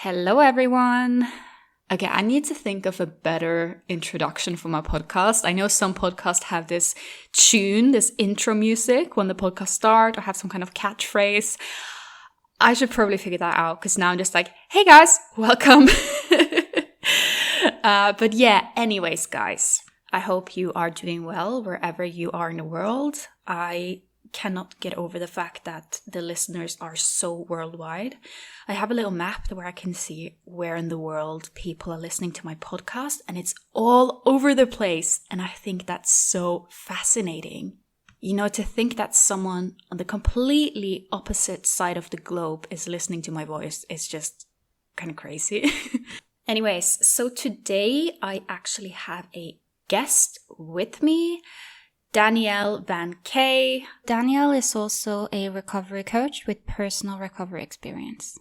Hello, everyone. Okay, I need to think of a better introduction for my podcast. I know some podcasts have this tune, this intro music when the podcast starts, or have some kind of catchphrase. I should probably figure that out because now I'm just like, hey guys, welcome. But yeah, anyways, guys, I hope you are doing well wherever you are in the world. I cannot get over the fact that the listeners are so worldwide. I have a little map where I can see where in the world people are listening to my podcast, and it's all over the place. And I think that's so fascinating. You know, to think that someone on the completely opposite side of the globe is listening to my voice is just kind of crazy. Anyways, so today I actually have a guest with me. Danielle van Kay. Danielle is also a recovery coach with personal recovery experience.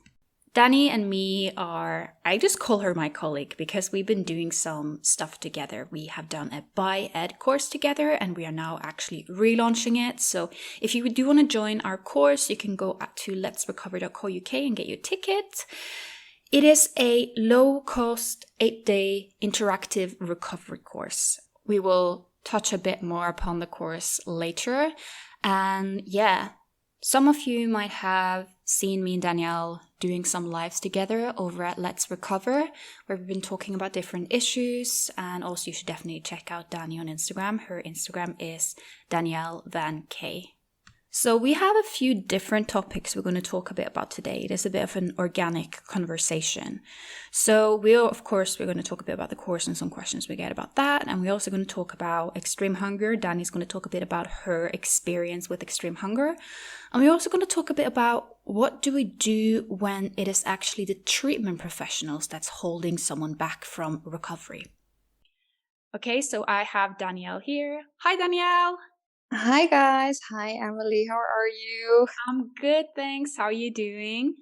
Dani and me I just call her my colleague because we've been doing some stuff together. We have done a Buy Ed course together and we are now actually relaunching it. So if you do want to join our course, you can go to letsrecover.co.uk and get your ticket. It is a low-cost 8-day interactive recovery course. We will touch a bit more upon the course later. And yeah, some of you might have seen me and Danielle doing some lives together over at Let's Recover, where we've been talking about different issues. And also you should definitely check out Dani on Instagram. Her Instagram is Danielle van Kay. So we have a few different topics we're going to talk a bit about today. It is a bit of an organic conversation. So we're going to talk a bit about the course and some questions we get about that. And we're also going to talk about extreme hunger. Dani's going to talk a bit about her experience with extreme hunger. And we're also going to talk a bit about what do we do when it is actually the treatment professionals that's holding someone back from recovery. Okay, so I have Danielle here. Hi, Danielle. Hi guys. Hi Emily. How are you? I'm good, thanks. How are you doing?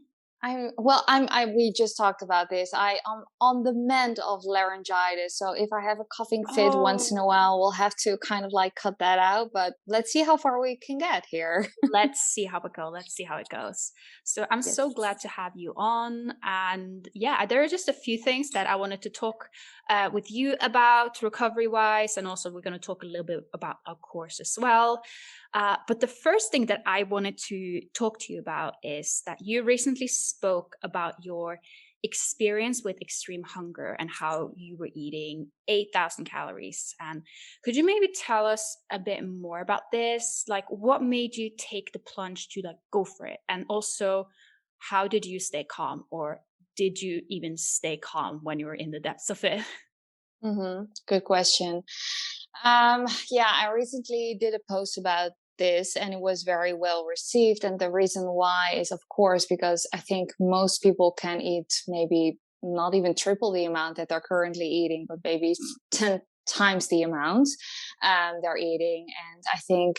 We just talked about this. I am on the mend of laryngitis. So if I have a coughing fit once in a while, we'll have to kind of like cut that out. But let's see how far we can get here. Let's see how it goes. Let's see how it goes. So I'm so glad to have you on. And yeah, there are just a few things that I wanted to talk with you about recovery-wise. And also we're going to talk a little bit about our course as well. But the first thing that I wanted to talk to you about is that you recently spoke about your experience with extreme hunger and how you were eating 8,000 calories. And could you maybe tell us a bit more about this? Like, what made you take the plunge to go for it? And also, how did you stay calm, or did you even stay calm when you were in the depths of it? Good question. I recently did a post about this and it was very well received. And the reason why is, of course, because I think most people can eat maybe not even triple the amount that they're currently eating, but maybe 10 times the amount they're eating. And I think,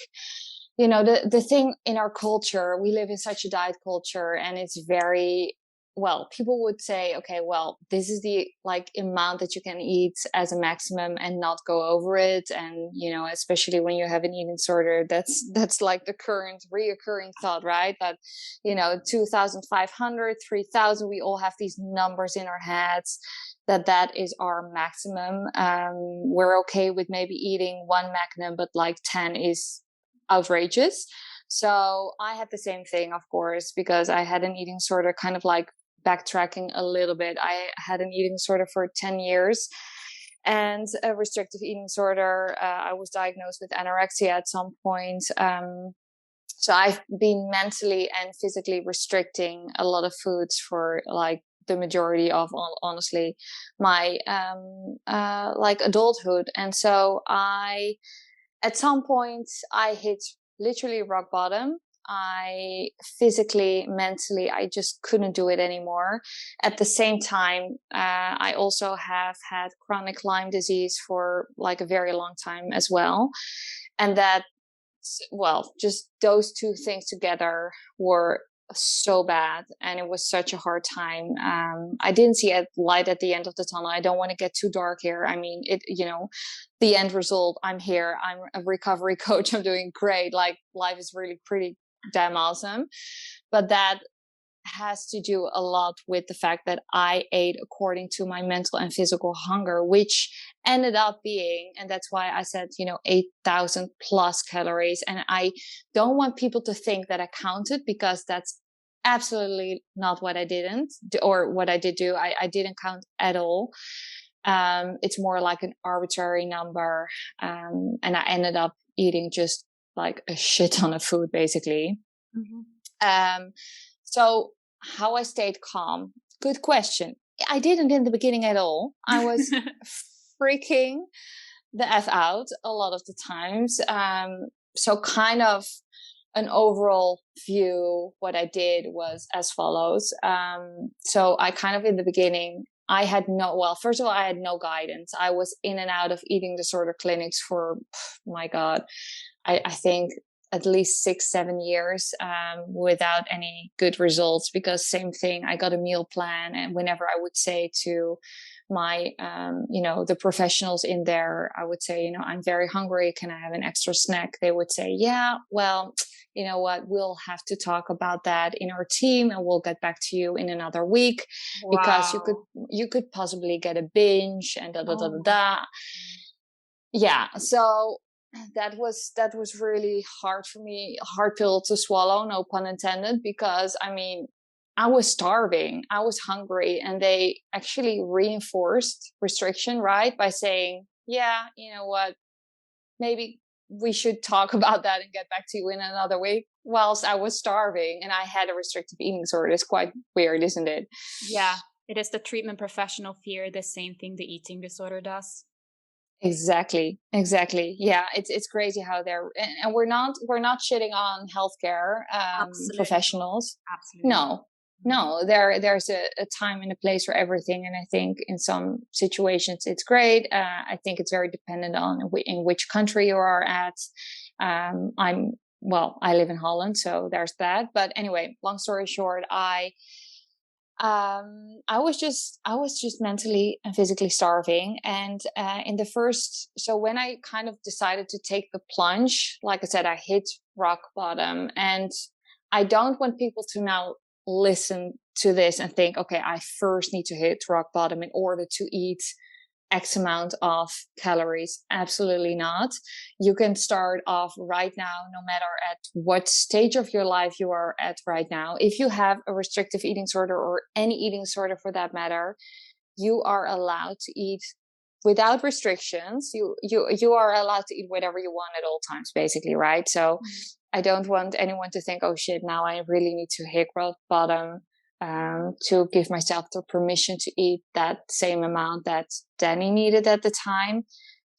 the thing in our culture, we live in such a diet culture and it's very, people would say, okay, this is the amount that you can eat as a maximum and not go over it. And, especially when you have an eating disorder, that's like the current reoccurring thought, right? That, 2,500, 3,000, we all have these numbers in our heads that is our maximum. We're okay with maybe eating one magnum, but 10 is outrageous. So I had the same thing, of course, because I had an eating disorder, kind of backtracking a little bit. I had an eating disorder for 10 years and a restrictive eating disorder. I was diagnosed with anorexia at some point. So I've been mentally and physically restricting a lot of foods for the majority of, honestly, my adulthood. And so at some point I hit literally rock bottom. I physically, mentally, I just couldn't do it anymore. At the same time, I also have had chronic Lyme disease for a very long time as well. And that, just those two things together were so bad. And it was such a hard time. I didn't see a light at the end of the tunnel. I don't want to get too dark here. I mean, the end result, I'm here. I'm a recovery coach. I'm doing great. Life is really pretty damn awesome. But that has to do a lot with the fact that I ate according to my mental and physical hunger, which ended up being, and that's why I said, 8,000 plus calories. And I don't want people to think that I counted, because that's absolutely not what I didn't do, or what I did do. I didn't count at all. It's more like an arbitrary number. And I ended up eating just like a shit ton of food, basically. So how I stayed calm? Good question. I didn't in the beginning at all. I was freaking the F out a lot of the times. So kind of an overall view, what I did was as follows. So I kind of, in the beginning, first of all, I had no guidance. I was in and out of eating disorder clinics for, my God, I think at least 6-7 years, without any good results, because same thing, I got a meal plan. And whenever I would say to my, the professionals in there, I would say, I'm very hungry. Can I have an extra snack? They would say, yeah, well, you know what, we'll have to talk about that in our team, and we'll get back to you in another week. Wow. Because you could possibly get a binge and da da da da da. Yeah. So that was really hard for me, hard pill to swallow, no pun intended, because I was starving, I was hungry, and they actually reinforced restriction, right? By saying, yeah, you know what, maybe we should talk about that and get back to you in another week, whilst I was starving and I had a restrictive eating disorder. It's quite weird, isn't it? Yeah, it is the treatment professional fear, the same thing the eating disorder does. Exactly. Yeah, it's crazy how they're, and we're not shitting on healthcare professionals. Absolutely. No, there's a time and a place for everything, and I think in some situations it's great. I think it's very dependent on in which country you are at. I live in Holland, so there's that. But anyway, long story short, I was just mentally and physically starving. And when I kind of decided to take the plunge, like I said, I hit rock bottom. And I don't want people to now listen to this and think, okay, I first need to hit rock bottom in order to eat X amount of calories. Absolutely not. You can start off right now, no matter at what stage of your life you are at right now. If you have a restrictive eating disorder, or any eating disorder for that matter, you are allowed to eat without restrictions. You are allowed to eat whatever you want at all times, basically, right? So I don't want anyone to think, oh shit, now I really need to hit rock bottom, to give myself the permission to eat that same amount that Danie needed at the time.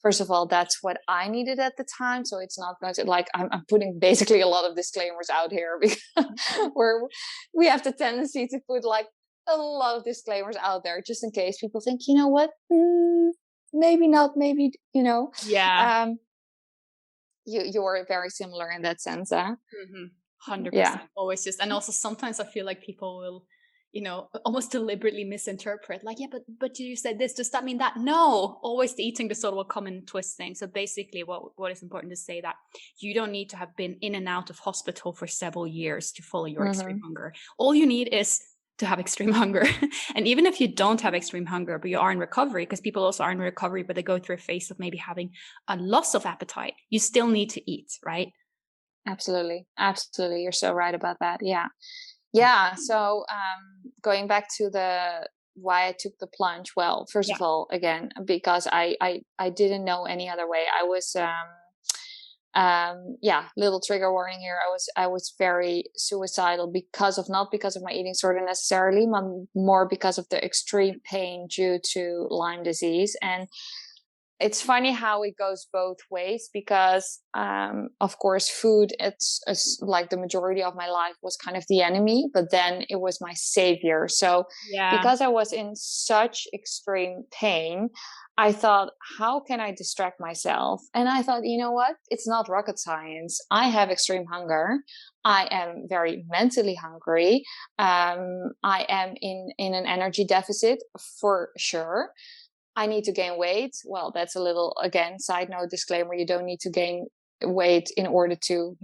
First of all, that's what I needed at the time. So it's not going to, like, I'm putting basically a lot of disclaimers out here, because we have the tendency to put like a lot of disclaimers out there, just in case people think, you know what, maybe not, maybe, Yeah. You are very similar in that sense, huh? 100%. Yeah. Always just, and also sometimes I feel like people will, almost deliberately misinterpret, like, yeah, but you said this, does that mean that? No, always the eating disorder will come and twist things. So basically what is important to say, that you don't need to have been in and out of hospital for several years to follow your extreme hunger. All you need is to have extreme hunger. And even if you don't have extreme hunger, but you are in recovery, because people also are in recovery, but they go through a phase of maybe having a loss of appetite, you still need to eat, right? Absolutely. You're so right about that. Yeah. So going back to why I took the plunge. Well, first of all, again, because I didn't know any other way. I was little trigger warning here. I was very suicidal, not because of my eating disorder necessarily, but more because of the extreme pain due to Lyme disease. And it's funny how it goes both ways, because of course food, it's like the majority of my life was kind of the enemy, but then it was my savior. So because I was in such extreme pain, I thought, how can I distract myself? And I thought, you know what? It's not rocket science. I have extreme hunger. I am very mentally hungry. I am in an energy deficit for sure. I need to gain weight. Well, that's a little, again, side note disclaimer. You don't need to gain weight in order to,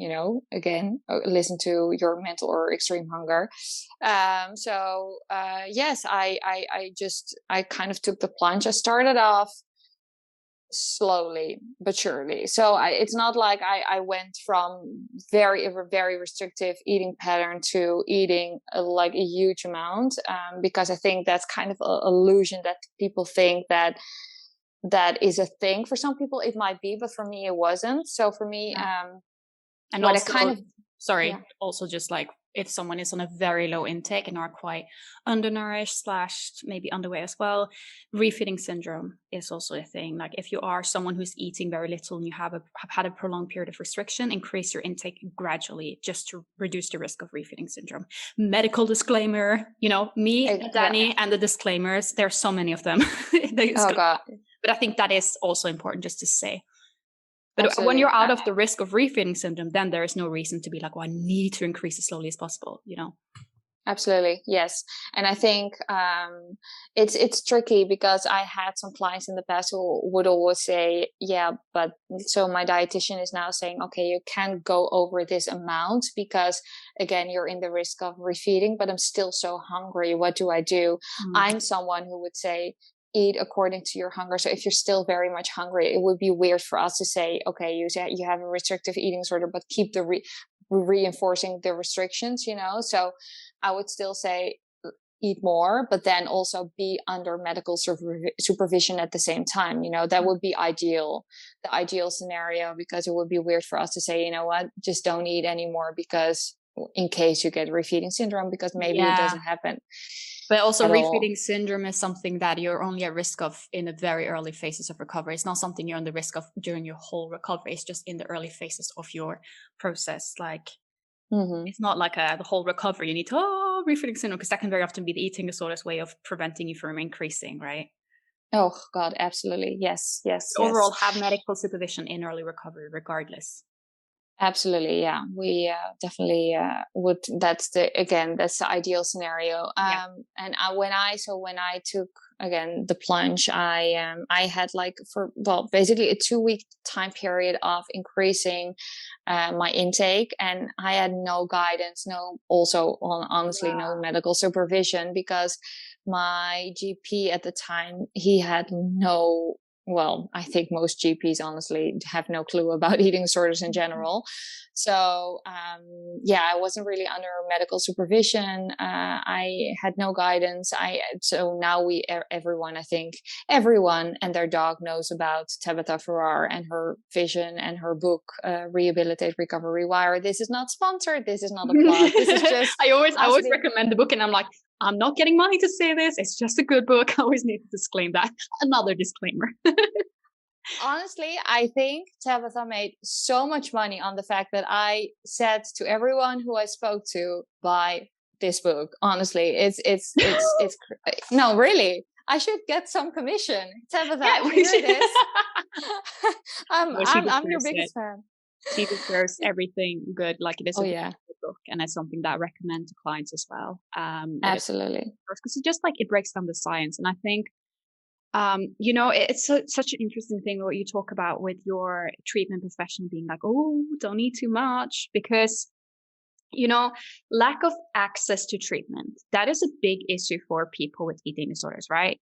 again, listen to your mental or extreme hunger. Yes, I kind of took the plunge. I started off slowly but surely. So it's not like I went from very restrictive eating pattern to eating like a huge amount, because I think that's kind of an illusion that people think that is a thing. For some people it might be, but for me it wasn't. So for me, and what also, I kind of also just like if someone is on a very low intake and are quite undernourished / maybe underweight as well, refeeding syndrome is also a thing. Like if you are someone who's eating very little and you have had a prolonged period of restriction, increase your intake gradually just to reduce the risk of refeeding syndrome. Medical disclaimer, me, Danie, and the disclaimers, there's so many of them. Oh God. But I think that is also important just to say. But Absolutely. when you're out of the risk of refeeding syndrome, then there is no reason to be like, well, I need to increase as slowly as possible, Absolutely. Yes. And I think it's tricky because I had some clients in the past who would always say, yeah, but so my dietitian is now saying, okay, you can't go over this amount because again, you're in the risk of refeeding, but I'm still so hungry. What do I do? I'm someone who would say, eat according to your hunger. So if you're still very much hungry, it would be weird for us to say, okay, you have a restrictive eating disorder, but keep the reinforcing the restrictions, So I would still say eat more, but then also be under medical supervision at the same time. That would be the ideal scenario, because it would be weird for us to say, what, just don't eat anymore because in case you get refeeding syndrome, because maybe it doesn't happen. But also refeeding syndrome is something that you're only at risk of in the very early phases of recovery. It's not something you're on the risk of during your whole recovery. It's just in the early phases of your process. Like it's not like the whole recovery. You need to, refeeding syndrome, because that can very often be the eating disorder's way of preventing you from increasing, right? Oh God, absolutely. Yes. Overall, have medical supervision in early recovery regardless. Absolutely. Yeah. We definitely would. That's the ideal scenario. And when I took again the plunge, I had basically a 2-week time period of increasing my intake, and I had no guidance, honestly no medical supervision, because my GP at the time, he had I think most GPs honestly have no clue about eating disorders in general. So, I wasn't really under medical supervision. I had no guidance. So now everyone and their dog knows about Tabitha Farrar and her vision and her book, Rehabilitate, Recover, Rewire. This is not sponsored. This is not a plug. This is just, I always recommend the book, and I'm like, I'm not getting money to say this. It's just a good book. I always need to disclaim that. Another disclaimer. Honestly, I think Tabitha made so much money on the fact that I said to everyone who I spoke to, buy this book. Honestly, it's no, really. I should get some commission. Tabitha, if you hear this, I'm your biggest fan. She deserves everything good. Like it is a book, and it's something that I recommend to clients as well. Absolutely, because it breaks down the science, and I think it's such an interesting thing what you talk about with your treatment professional being like, oh, don't eat too much, because lack of access to treatment, that is a big issue for people with eating disorders, right?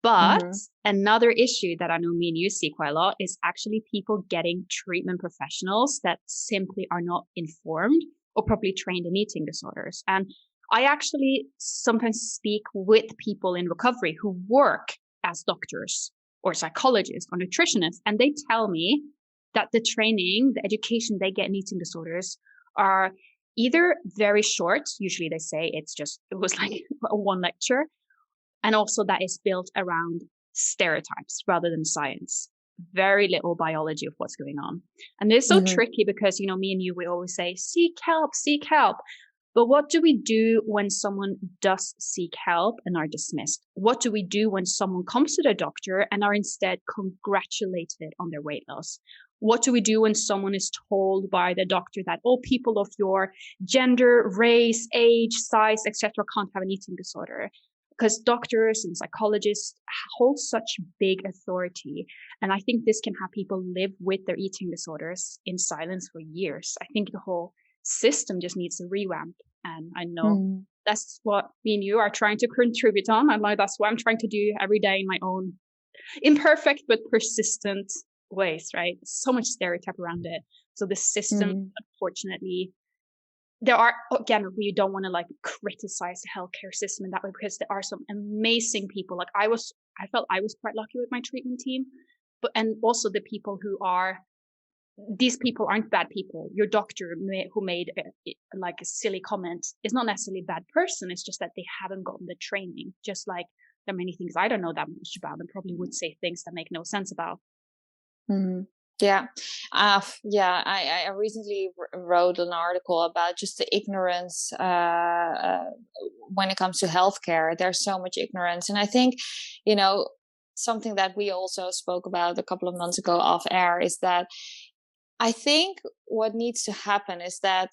But another issue that I know me and you see quite a lot is actually people getting treatment professionals that simply are not informed or properly trained in eating disorders. And I actually sometimes speak with people in recovery who work as doctors or psychologists or nutritionists, and they tell me that the training, the education they get in eating disorders are either very short. Usually they say it was like one lecture. And also that is built around stereotypes rather than science. Very little biology of what's going on. And it's so tricky because, me and you, we always say, seek help, seek help. But what do we do when someone does seek help and are dismissed? What do we do when someone comes to their doctor and are instead congratulated on their weight loss? What do we do when someone is told by the doctor that all people of your gender, race, age, size, etc. can't have an eating disorder? because doctors and psychologists hold such big authority. And I think this can have people live with their eating disorders in silence for years. I think the whole system just needs a revamp. And I know that's what me and you are trying to contribute on. I know that's what I'm trying to do every day in my own imperfect but persistent ways, right? So much stereotype around it. So the system, unfortunately, there are, again, we don't want to like criticize the healthcare system in that way, because there are some amazing people. Like I felt I was quite lucky with my treatment team, and also the people who are, these people aren't bad people. Your doctor who made like a silly comment is not necessarily a bad person. It's just that they haven't gotten the training. Just like there are many things I don't know that much about and probably would say things that make no sense about. Yeah. I recently wrote an article about just the ignorance when it comes to healthcare. There's so much ignorance. And I think, something that we also spoke about a couple of months ago off air is that I think what needs to happen is that,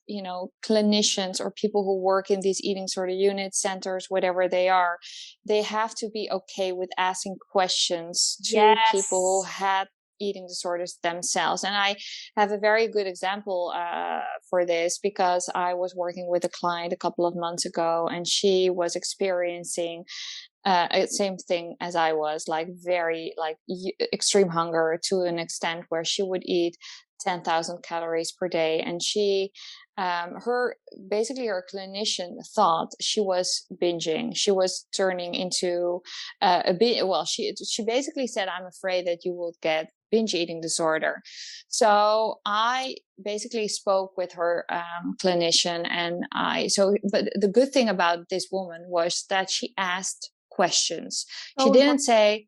clinicians or people who work in these eating disorder units, centers, whatever they are, they have to be okay with asking questions to people who had eating disorders themselves. And I have a very good example for this, because I was working with a client a couple of months ago, and she was experiencing same thing as I was, like very extreme hunger to an extent where she would eat 10,000 calories per day. And she, her clinician thought she was binging. She was turning into she basically said, "I'm afraid that you will get binge eating disorder." So I basically spoke with her clinician, but the good thing about this woman was that she asked questions. She didn't say,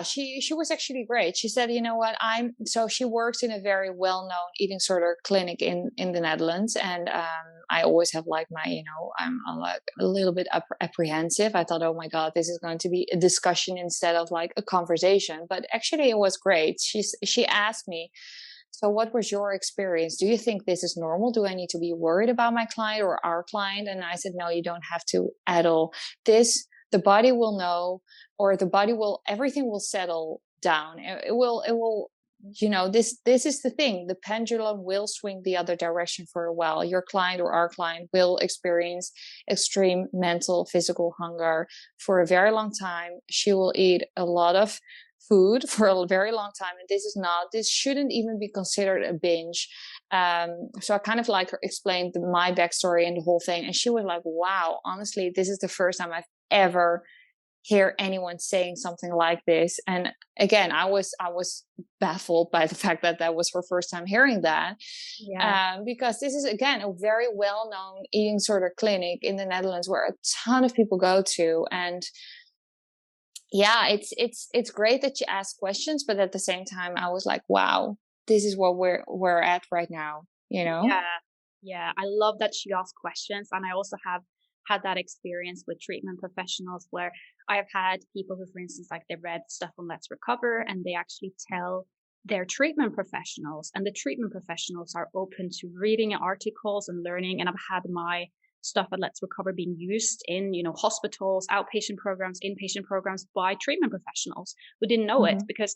she was actually great. She said, "You know what, she works in a very well-known eating disorder clinic in the Netherlands. And I always have like my, I'm like a little bit apprehensive. I thought, oh my God, this is going to be a discussion instead of like a conversation. But actually it was great. She asked me, "So what was your experience? Do you think this is normal? Do I need to be worried about my client or our client?" And I said, "No, you don't have to at all. The body will know, or everything will settle down. It will, this is the thing. The pendulum will swing the other direction for a while. Your client or our client will experience extreme mental, physical hunger for a very long time. She will eat a lot of food for a very long time. And this shouldn't even be considered a binge." So I kind of like explained my backstory and the whole thing. And she was like, "Wow, honestly, this is the first time I've ever hear anyone saying something like this." And again, I was baffled by the fact that was her first time hearing that. Because this is, again, a very well-known eating disorder clinic in the Netherlands where a ton of people go to. And it's great that you ask questions, but at the same time I was like, wow, this is what we're at right now, Yeah, I love that she asked questions. And I also have had that experience with treatment professionals where I've had people who, for instance, like they read stuff on Let's Recover, and they actually tell their treatment professionals, and the treatment professionals are open to reading articles and learning. And I've had my stuff at Let's Recover being used in, hospitals, outpatient programs, inpatient programs by treatment professionals who didn't know it. Because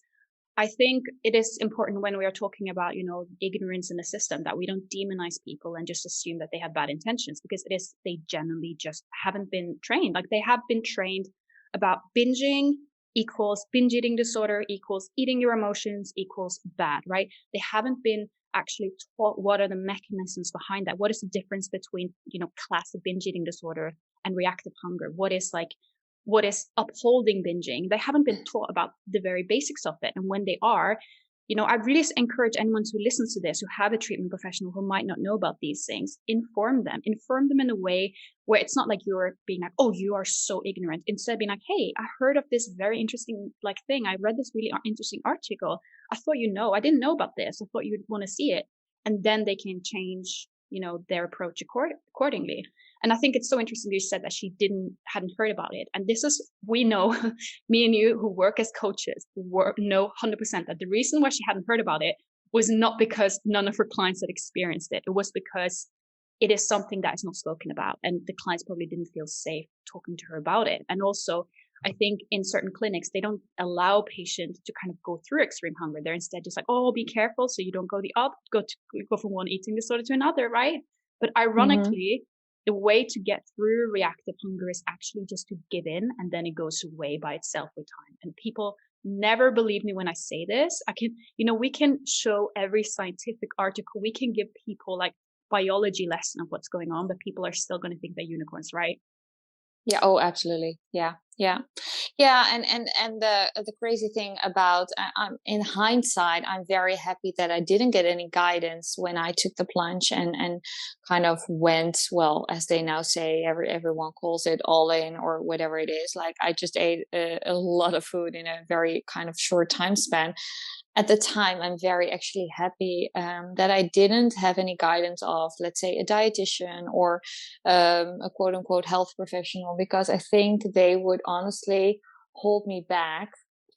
I think it is important when we are talking about, ignorance in the system, that we don't demonize people and just assume that they have bad intentions, because they generally just haven't been trained. Like they have been trained about binging equals binge eating disorder equals eating your emotions equals bad, right? They haven't been actually taught what are the mechanisms behind that. What is the difference between, classic binge eating disorder and reactive hunger? What is upholding binging? They haven't been taught about the very basics of it. And when they are, I really encourage anyone who listens to this, who have a treatment professional who might not know about these things, inform them in a way where it's not like you're being like, "Oh, you are so ignorant." Instead, being like, "Hey, I heard of this very interesting thing. I read this really interesting article. I thought, I didn't know about this. I thought you'd want to see it." And then they can change, their approach accordingly. And I think it's so interesting you said that she hadn't heard about it. And this is, we know, me and you who work as coaches, know 100% that the reason why she hadn't heard about it was not because none of her clients had experienced it. It was because it is something that is not spoken about, and the clients probably didn't feel safe talking to her about it. And also, I think in certain clinics, they don't allow patients to kind of go through extreme hunger. They're instead just like, oh, be careful so you don't go from one eating disorder to another, right? But ironically, the way to get through reactive hunger is actually just to give in, and then it goes away by itself with time. And people never believe me when I say this. We can show every scientific article. We can give people like biology lesson of what's going on, but people are still going to think they're unicorns, right? Yeah. Oh, absolutely. Yeah. Yeah. Yeah. And the crazy thing about, I'm in hindsight, I'm very happy that I didn't get any guidance when I took the plunge and kind of went, well, as they now say, everyone calls it all in or whatever it is. Like I just ate a lot of food in a very kind of short time span. At the time, I'm very actually happy that I didn't have any guidance of, let's say, a dietitian or a quote unquote health professional, because I think they would honestly hold me back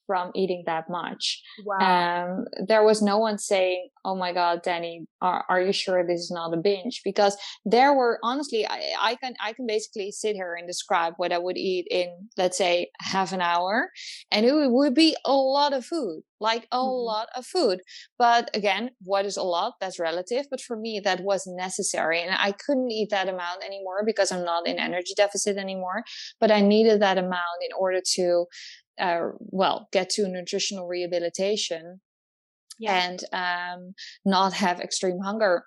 from eating that much. Wow. There was no one saying, oh my God, Danie, are you sure this is not a binge? Because there were, honestly, I can basically sit here and describe what I would eat in, let's say, half an hour, and it would be a lot of food, like a lot of food. But again, what is a lot? That's relative. But for me, that was necessary. And I couldn't eat that amount anymore because I'm not in energy deficit anymore. But I needed that amount in order to get to nutritional rehabilitation and not have extreme hunger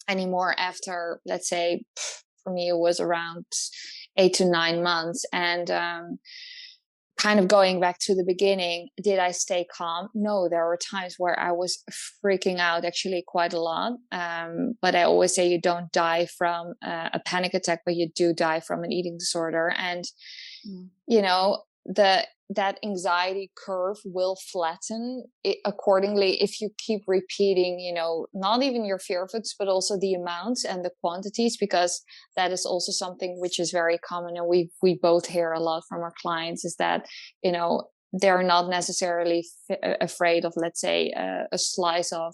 anymore after, let's say, for me, it was around 8 to 9 months. And kind of going back to the beginning, did I stay calm? No, there were times where I was freaking out actually quite a lot. But I always say you don't die from a panic attack, but you do die from an eating disorder. And, that anxiety curve will flatten accordingly if you keep repeating, not even your fear foods, but also the amounts and the quantities, because that is also something which is very common. And we both hear a lot from our clients is that, they're not necessarily afraid of, let's say, a slice of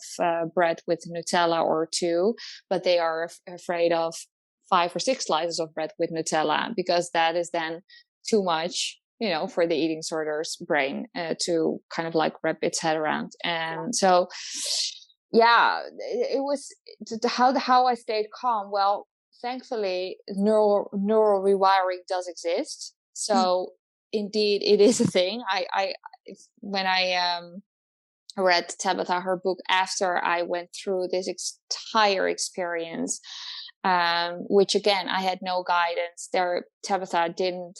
bread with Nutella or 2, but they are afraid of 5 or 6 slices of bread with Nutella, because that is then too much, for the eating disorder's brain to kind of like wrap its head around. And so, it was how I stayed calm. Well, thankfully, neural rewiring does exist. So indeed, it is a thing. When I read Tabitha, her book, after I went through this entire experience, which again, I had no guidance there. Tabitha didn't,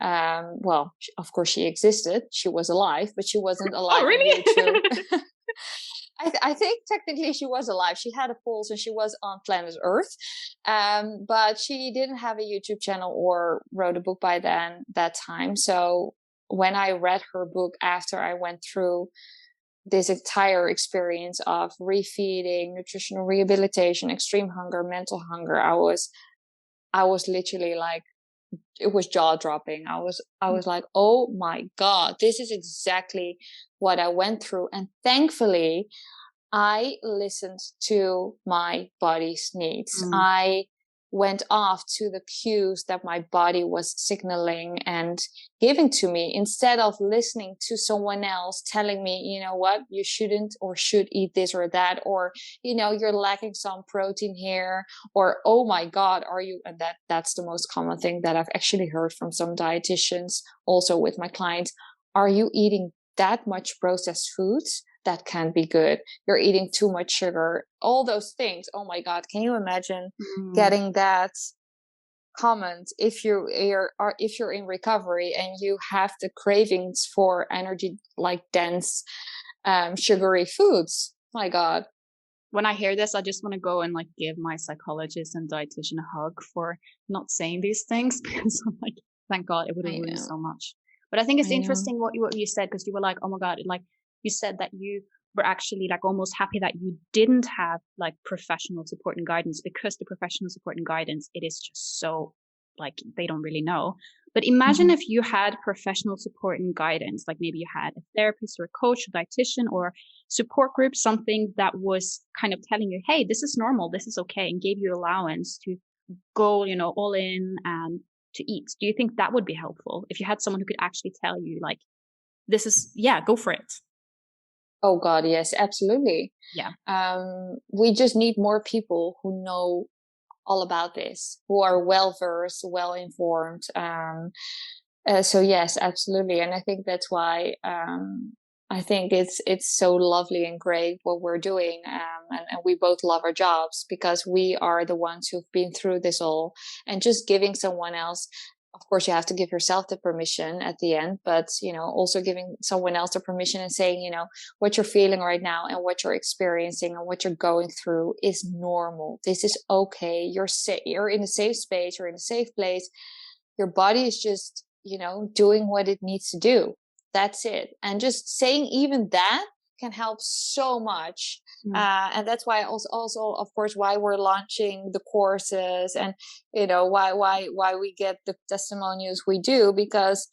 of course she existed. She was alive, but she wasn't alive. Oh, really? On YouTube. I think technically she was alive. She had a pulse and she was on planet Earth. But she didn't have a YouTube channel or wrote a book by that time. So when I read her book after I went through this entire experience of refeeding, nutritional rehabilitation, extreme hunger, mental hunger, I was literally like, it was jaw dropping. I was like, oh my God, this is exactly what I went through. And thankfully, I listened to my body's needs. I went off to the cues that my body was signaling and giving to me, instead of listening to someone else telling me, you know what, you shouldn't or should eat this or that, or, you're lacking some protein here, or, oh my God, are you, and that's the most common thing that I've actually heard from some dietitians also with my clients. Are you eating that much processed foods? That can be good. You're eating too much sugar, all those things. Oh my God. Can you imagine getting that comment if you're in recovery and you have the cravings for energy, like dense, sugary foods? My God. When I hear this, I just want to go and like give my psychologist and dietitian a hug for not saying these things, because I'm like, thank God, it would have ruined so much. But I think it's interesting what you said, because you were like, oh my God, like, you said that you were actually like almost happy that you didn't have like professional support and guidance, because the professional support and guidance, it is just so like, they don't really know. But imagine if you had professional support and guidance, like maybe you had a therapist or a coach, a dietitian, or support group, something that was kind of telling you, hey, this is normal, this is okay, and gave you allowance to go, all in and to eat. Do you think that would be helpful if you had someone who could actually tell you, like, this is, go for it? Oh God, yes, absolutely. Yeah. We just need more people who know all about this, who are well versed, well informed. So yes, absolutely. And I think that's why I think it's so lovely and great what we're doing. And we both love our jobs because we are the ones who've been through this all, and just giving someone else, of course, you have to give yourself the permission at the end, but, also giving someone else the permission and saying, what you're feeling right now and what you're experiencing and what you're going through is normal. This is okay. You're in a safe space. You're in a safe place. Your body is just, doing what it needs to do. That's it. And just saying even that can help so much. And that's why also, of course, why we're launching the courses, and why we get the testimonials we do, because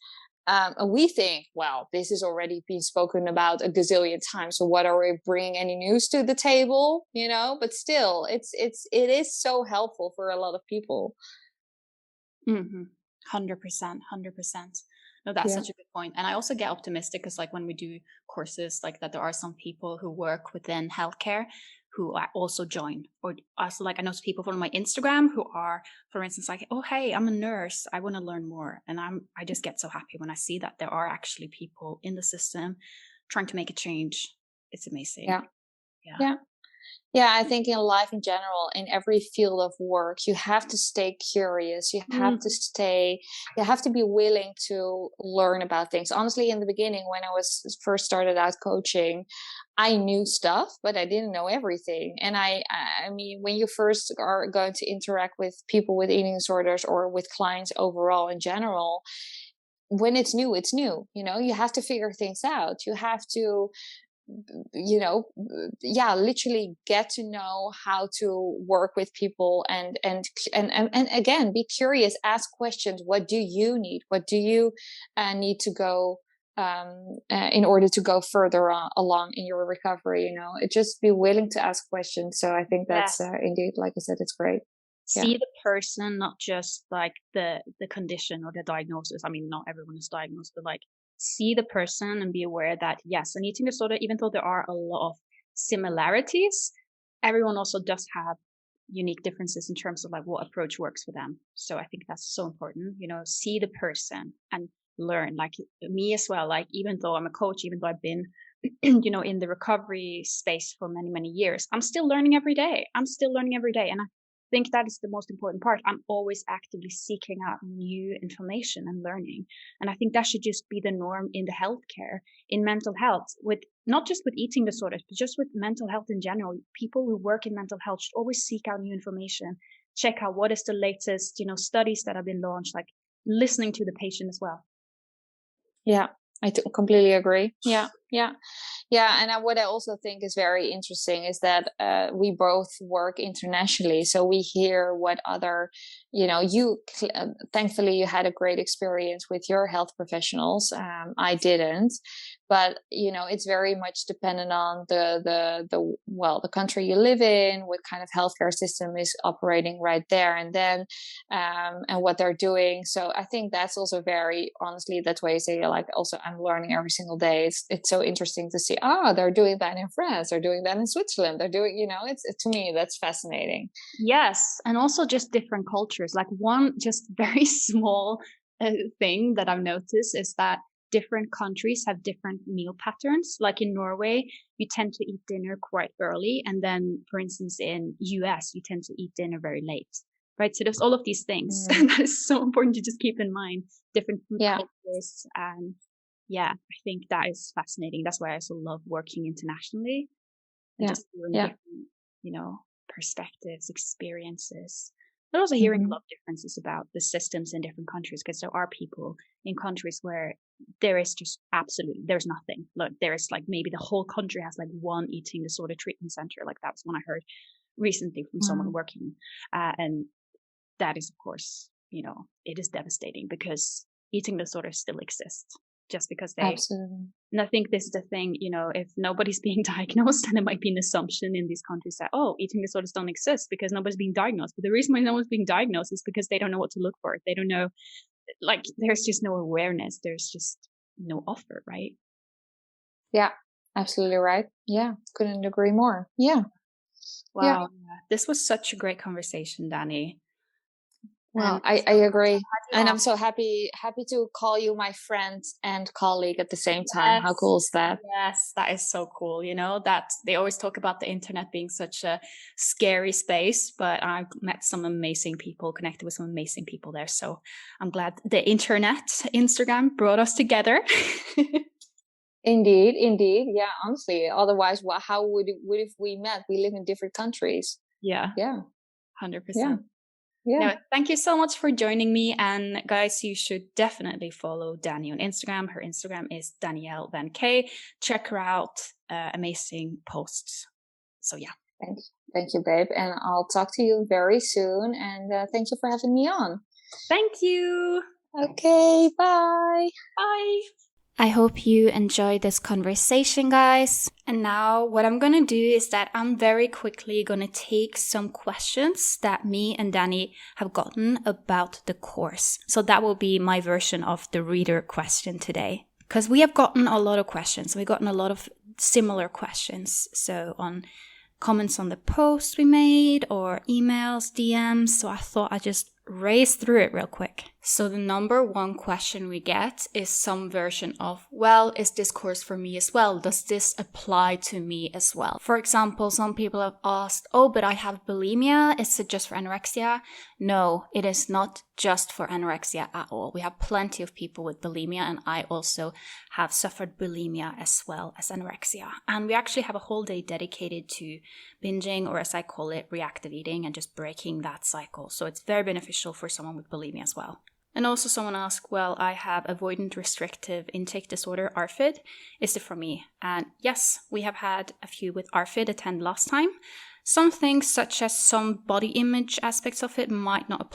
we think, well, this has already been spoken about a gazillion times, so what are we bringing any news to the table? But still, it is so helpful for a lot of people. 100%. No, that's such a good point. And I also get optimistic because, like, when we do courses like that, there are some people who work within healthcare who also join. Or also, like, I know people from my Instagram who are, for instance, like, oh, hey, I'm a nurse, I want to learn more. And I just get so happy when I see that there are actually people in the system trying to make a change. It's amazing. Yeah, I think in life in general, in every field of work, you have to stay curious. You have to be willing to learn about things. Honestly, in the beginning, when I was first started out coaching, I knew stuff, but I didn't know everything. And I mean, when you first are going to interact with people with eating disorders or with clients overall in general, when it's new, it's new. You have to figure things out. You have to literally get to know how to work with people, and again, be curious, ask questions. What do you need? What do you need to go in order to go further along in your recovery? Just be willing to ask questions. So I think that's indeed, like I said, it's great. See the person, not just like the condition or the diagnosis. I mean, not everyone is diagnosed, but like, see the person and be aware that, yes, an eating disorder, even though there are a lot of similarities, everyone also does have unique differences in terms of like what approach works for them. So I think that's so important, see the person and learn. Like me as well, like, even though I'm a coach, even though I've been in the recovery space for many, many years, I'm still learning every day. And I think that is the most important part. I'm always actively seeking out new information and learning. And I think that should just be the norm in the healthcare, in mental health, with not just with eating disorders, but just with mental health in general. People who work in mental health should always seek out new information, check out what is the latest, studies that have been launched, like listening to the patient as well. Yeah, I completely agree. Yeah. And what I also think is very interesting is that we both work internationally, so we hear what other, thankfully you had a great experience with your health professionals. I didn't, but it's very much dependent on the country you live in, what kind of healthcare system is operating right there and then, and what they're doing. So I think that's also very, honestly, that's why I say, like, also I'm learning every single day. It's so interesting to see, they're doing that in France, they're doing that in Switzerland, they're doing, it's to me, that's fascinating. Yes. And also just different cultures. Like one just very small thing that I've noticed is that different countries have different meal patterns. Like in Norway, you tend to eat dinner quite early. And then, for instance, in US, you tend to eat dinner very late. Right. So there's all of these things. That is so important to just keep in mind. Different food cultures. And I think that is fascinating. That's why I also love working internationally and just hearing different, perspectives, experiences, but also hearing a lot of differences about the systems in different countries, because there are people in countries where there is just there's nothing. Look, there is like maybe the whole country has like one eating disorder treatment center. Like that was one I heard recently from someone working, and that is, of course, it is devastating because eating disorders still exist just because they. Absolutely. And I think this is the thing, if nobody's being diagnosed, then there might be an assumption in these countries that, eating disorders don't exist because nobody's being diagnosed. But the reason why no one's being diagnosed is because they don't know what to look for. They don't know, there's just no awareness. There's just no offer, right? Yeah, absolutely right. Yeah, couldn't agree more. Yeah. Wow. Yeah. This was such a great conversation, Danie. Well, I agree. And I'm so happy to call you my friend and colleague at the same time. How cool is that? Yes, that is so cool. That they always talk about the internet being such a scary space, but I've met some amazing people, connected with some amazing people there. So I'm glad the internet, Instagram brought us together. Indeed. Yeah, honestly. Otherwise, how would if we met? We live in different countries. Yeah. Yeah. 100%. Yeah. No, thank you so much for joining me. And guys, you should definitely follow Danie on Instagram. Her Instagram is Danielle van Kay. Check her out. Amazing posts. So yeah. Thank you, babe. And I'll talk to you very soon. And thank you for having me on. Thank you. Okay, bye. Bye. I hope you enjoyed this conversation, guys. And now what I'm going to do is that I'm very quickly going to take some questions that me and Danie have gotten about the course. So that will be my version of the reader question today. Because we have gotten a lot of questions. We've gotten a lot of similar questions. So on comments on the posts we made or emails, DMs. So I thought I'd just race through it real quick. So the number one question we get is some version of, well, is this course for me as well? Does this apply to me as well? For example, some people have asked, but I have bulimia. Is it just for anorexia? No, it is not just for anorexia at all. We have plenty of people with bulimia, and I also have suffered bulimia as well as anorexia. And we actually have a whole day dedicated to binging, or as I call it, reactive eating, and just breaking that cycle. So it's very beneficial for someone with bulimia as well. And also someone asked, well, I have avoidant restrictive intake disorder, ARFID. Is it for me? And yes, we have had a few with ARFID attend last time. Some things, such as some body image aspects of it, might not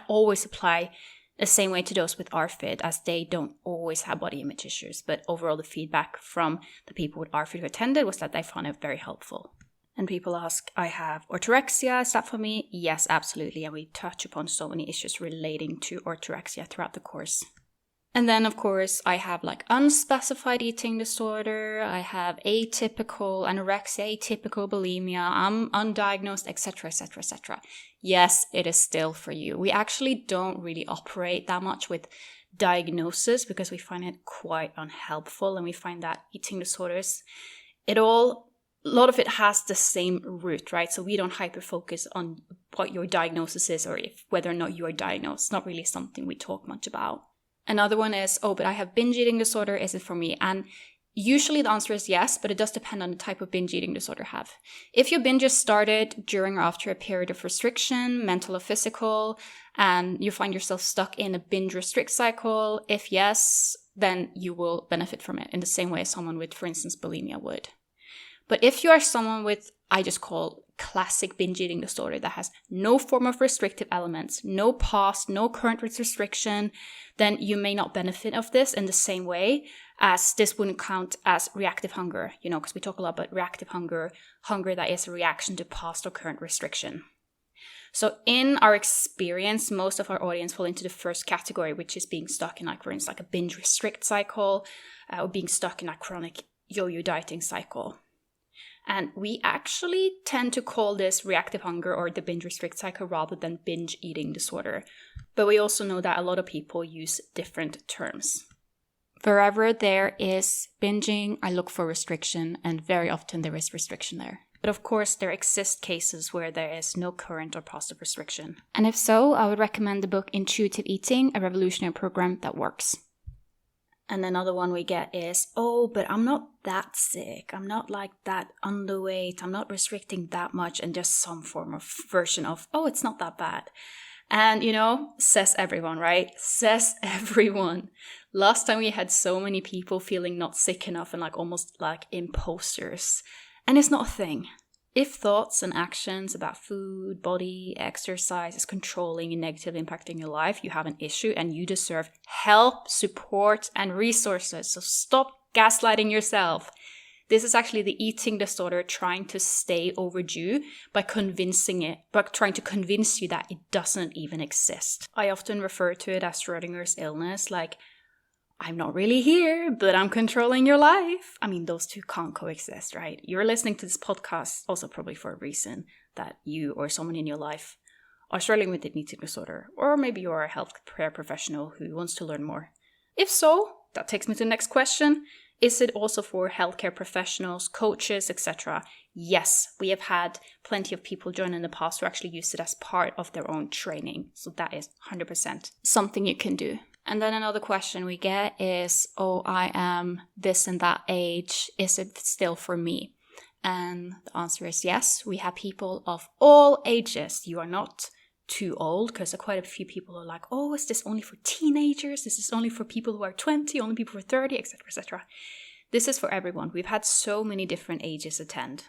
always apply the same way to those with ARFID, as they don't always have body image issues. But overall, the feedback from the people with ARFID who attended was that they found it very helpful. And people ask, I have orthorexia, is that for me? Yes, absolutely. And we touch upon so many issues relating to orthorexia throughout the course. And then, of course, I have unspecified eating disorder, I have atypical anorexia, atypical bulimia, I'm undiagnosed, etc., etc., etc. Yes, it is still for you. We actually don't really operate that much with diagnosis because we find it quite unhelpful, and we find that eating disorders, a lot of it has the same root, right? So we don't hyper-focus on what your diagnosis is or whether or not you are diagnosed. It's not really something we talk much about. Another one is, but I have binge eating disorder. Is it for me? And usually the answer is yes, but it does depend on the type of binge eating disorder you have. If your binge started during or after a period of restriction, mental or physical, and you find yourself stuck in a binge restrict cycle, if yes, then you will benefit from it in the same way as someone with, for instance, bulimia would. But if you are someone with, I just call classic binge eating disorder that has no form of restrictive elements, no past, no current restriction, then you may not benefit of this in the same way, as this wouldn't count as reactive hunger, because we talk a lot about reactive hunger that is a reaction to past or current restriction. So in our experience, most of our audience fall into the first category, which is being stuck in, for instance, a binge restrict cycle, or being stuck in a chronic yo-yo dieting cycle. And we actually tend to call this reactive hunger or the binge restrict cycle rather than binge eating disorder. But we also know that a lot of people use different terms. Wherever there is binging, I look for restriction, and very often there is restriction there. But of course, there exist cases where there is no current or positive restriction. And if so, I would recommend the book Intuitive Eating, a revolutionary program that works. And another one we get is, but I'm not that sick. I'm not that underweight. I'm not restricting that much, and just some form of version of, it's not that bad. And, says everyone, right? Says everyone. Last time we had so many people feeling not sick enough and almost like imposters. And it's not a thing. If thoughts and actions about food, body, exercise is controlling and negatively impacting your life, you have an issue and you deserve help, support, and resources. So stop gaslighting yourself. This is actually the eating disorder trying to stay overdue by trying to convince you that it doesn't even exist. I often refer to it as Schrödinger's illness, like, I'm not really here, but I'm controlling your life. I mean, those two can't coexist, right? You're listening to this podcast also probably for a reason, that you or someone in your life are struggling with an eating disorder, or maybe you're a healthcare professional who wants to learn more. If so, that takes me to the next question. Is it also for healthcare professionals, coaches, etc.? Yes, we have had plenty of people join in the past who actually use it as part of their own training. So that is 100% something you can do. And then another question we get is, oh, I am this and that age. Is it still for me? And the answer is yes. We have people of all ages. You are not too old, because quite a few people are like, oh, is this only for teenagers? Is this only for people who are 20, only people who are 30, etc., etc.? This is for everyone. We've had so many different ages attend.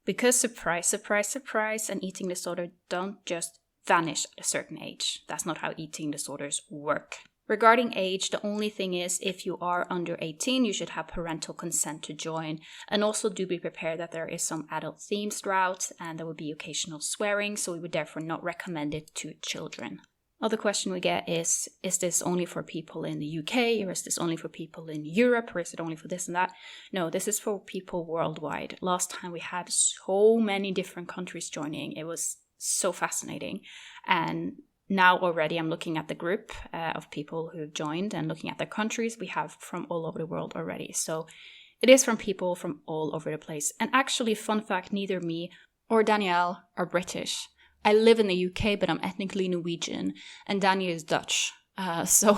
Because surprise, surprise, surprise, an eating disorder don't just vanish at a certain age. That's not how eating disorders work. Regarding age, the only thing is if you are under 18, you should have parental consent to join. And also do be prepared that there is some adult themes throughout and there will be occasional swearing, so we would therefore not recommend it to children. Other question we get is this only for people in the UK, or is this only for people in Europe, or is it only for this and that? No, this is for people worldwide. Last time we had so many different countries joining. It was so fascinating. And now already I'm looking at the group of people who have joined and looking at their countries. We have from all over the world already. So it is from people from all over the place. And actually, fun fact, neither me or Danielle are British. I live in the UK, but I'm ethnically Norwegian, and Danielle is Dutch. So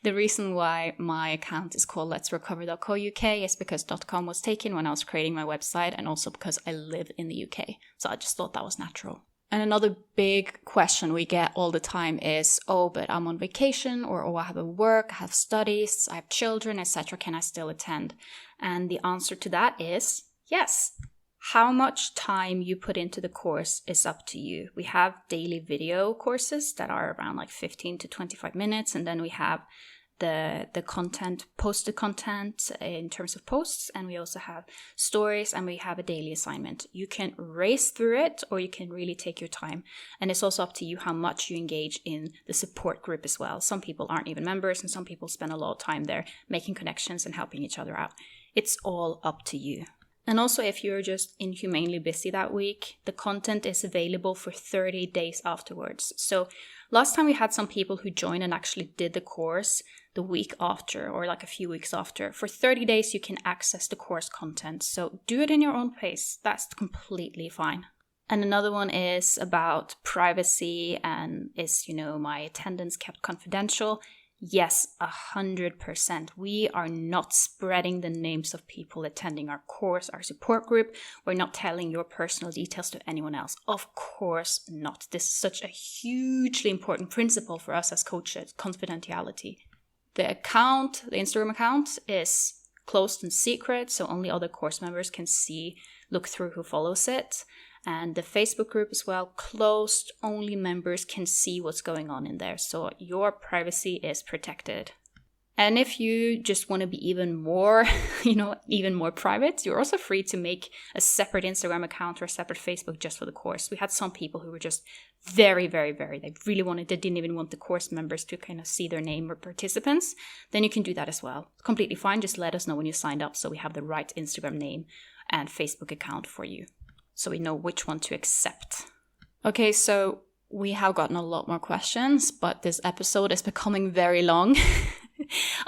the reason why my account is called letsrecover.co.uk is because .com was taken when I was creating my website, and also because I live in the UK. So I just thought that was natural. And another big question we get all the time is, oh, but I'm on vacation, or oh, I have a work, I have studies, I have children, etc. Can I still attend? And the answer to that is yes. How much time you put into the course is up to you. We have daily video courses that are around like 15 to 25 minutes. And then we have the content, posted content in terms of posts. And we also have stories, and we have a daily assignment. You can race through it, or you can really take your time. And it's also up to you how much you engage in the support group as well. Some people aren't even members, and some people spend a lot of time there making connections and helping each other out. It's all up to you. And also, if you're just inhumanely busy that week, the content is available for 30 days afterwards. So last time we had some people who joined and actually did the course the week after, or like a few weeks after. For 30 days, you can access the course content. So do it in your own pace. That's completely fine. And another one is about privacy and is, my attendance kept confidential? Yes, 100%. We are not spreading the names of people attending our course, our support group. We're not telling your personal details to anyone else. Of course not. This is such a hugely important principle for us as coaches, confidentiality. The Instagram account is closed and secret, so only other course members can look through who follows it. And the Facebook group as well, closed, only members can see what's going on in there. So your privacy is protected. And if you just want to be even more, even more private, you're also free to make a separate Instagram account or a separate Facebook just for the course. We had some people who were just very, very, very, they didn't even want the course members to kind of see their name or participants. Then you can do that as well. Completely fine. Just let us know when you signed up so we have the right Instagram name and Facebook account for you, so we know which one to accept. Okay, so we have gotten a lot more questions, but this episode is becoming very long.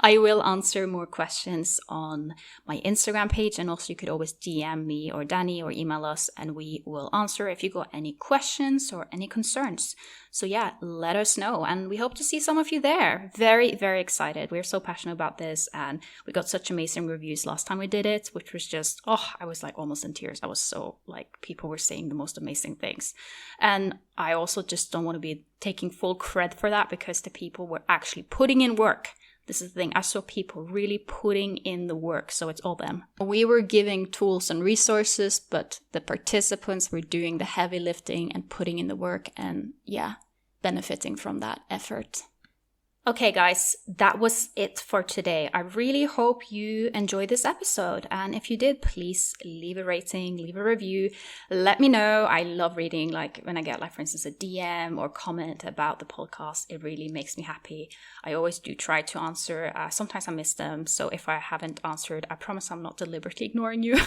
I will answer more questions on my Instagram page, and also you could always DM me or Dani or email us, and we will answer if you got any questions or any concerns. So yeah, let us know, and we hope to see some of you there. Very, very excited. We're so passionate about this, and we got such amazing reviews last time we did it, which was just, I was like almost in tears. I was so people were saying the most amazing things. And I also just don't want to be taking full credit for that, because the people were actually putting in work. This is the thing. I saw people really putting in the work, so it's all them. We were giving tools and resources, but the participants were doing the heavy lifting and putting in the work and, yeah, benefiting from that effort. Okay, guys, that was it for today. I really hope you enjoyed this episode. And if you did, please leave a rating, leave a review. Let me know. I love reading, like when I get, like, for instance, a DM or comment about the podcast. It really makes me happy. I always do try to answer. Sometimes I miss them. So if I haven't answered, I promise I'm not deliberately ignoring you.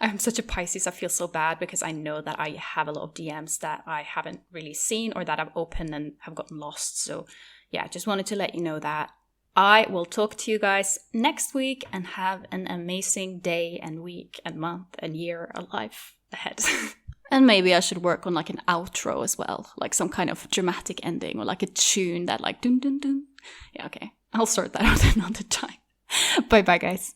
I'm such a Pisces. I feel so bad because I know that I have a lot of DMs that I haven't really seen or that I've opened and have gotten lost. So yeah, just wanted to let you know that. I will talk to you guys next week and have an amazing day and week and month and year of life ahead. And maybe I should work on like an outro as well, like some kind of dramatic ending or like a tune that like dun dun dun. Yeah, okay. I'll sort that out another time. Bye bye, guys.